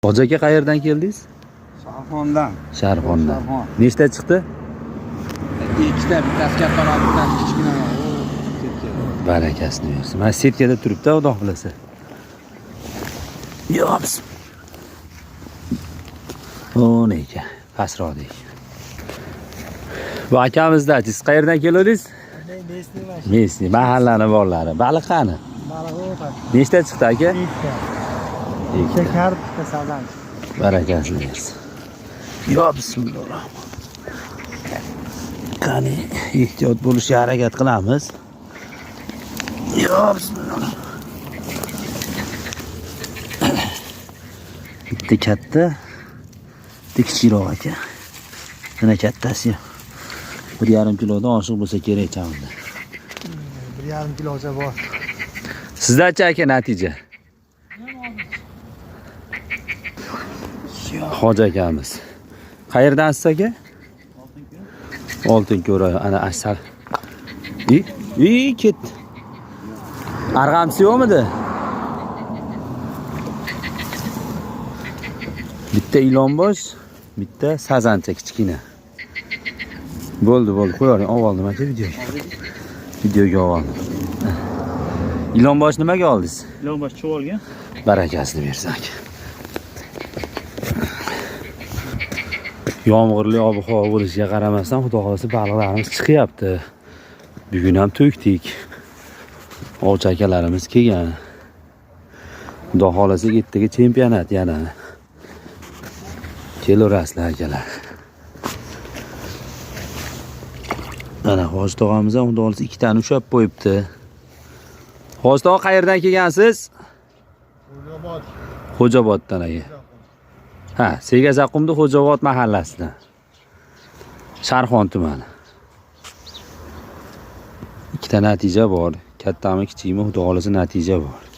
Hoji aka qayerdan keldingiz? Sharxondan. Sharxondan. Nechta chiqdi? Ikkita, bittasi kattaroq, bittasi kichkinaroq. Barakasini bersin. Mana setkada turibdi, Xudo xolasa. Yo'q. O nega? Pastroq deyik. Bu akamizda, siz qayerdan keldingiz? Mesni, mahallani borlari. Baliq qani? Baliq Nechta chiqdi aka? ikkita kar, bitta sazan. Barakasini bersin. Yo bismillah. Qani ehtiyot bo'lishga harakat qilamiz. Yo bismillah. Bitta katta, bitta kichikroq aka. Mana kattasi 1,5 kilodan oshiq bo'lsa kerak chamanda. 1,5 kilocha bor. Sizda-chi aka natija? Hoji akamiz. Qayerdansiz aka? Oltinko'ra, ana asal. Ketdi. Arg'amsi yo'qmidi? Bitta ilonbosh, bitta sazancha kichkina. Bo'ldi, qo'yaring, oldim aka videoga. Videoga oldim. Ilonbosh nimaga oldingiz? Ilonbosh chuvolgan. Barakasini bersin aka. Yomg'irli ob-havo bo'lishiga qaramasdan xudo xolasa baliqlarimiz chiqyapti. Bugun ham to'kdik. Ovchi akalarimiz kelgan. Xudo xolasa ertaga chempionat yana. Kelaverasizlar akalar. Mana Hoji tog'amiz ham xudo xolasa 2 tani ushab qo'yibdi. Hoji tog'a qayerdan kelgansiz? Xo'joboddan aka. Ha, Segazaqumda Xo'jobod mahallasidan. Sharxon tumani. 2 ta natija bor. Kattami, kichikmi, xudo xolasa natija bor.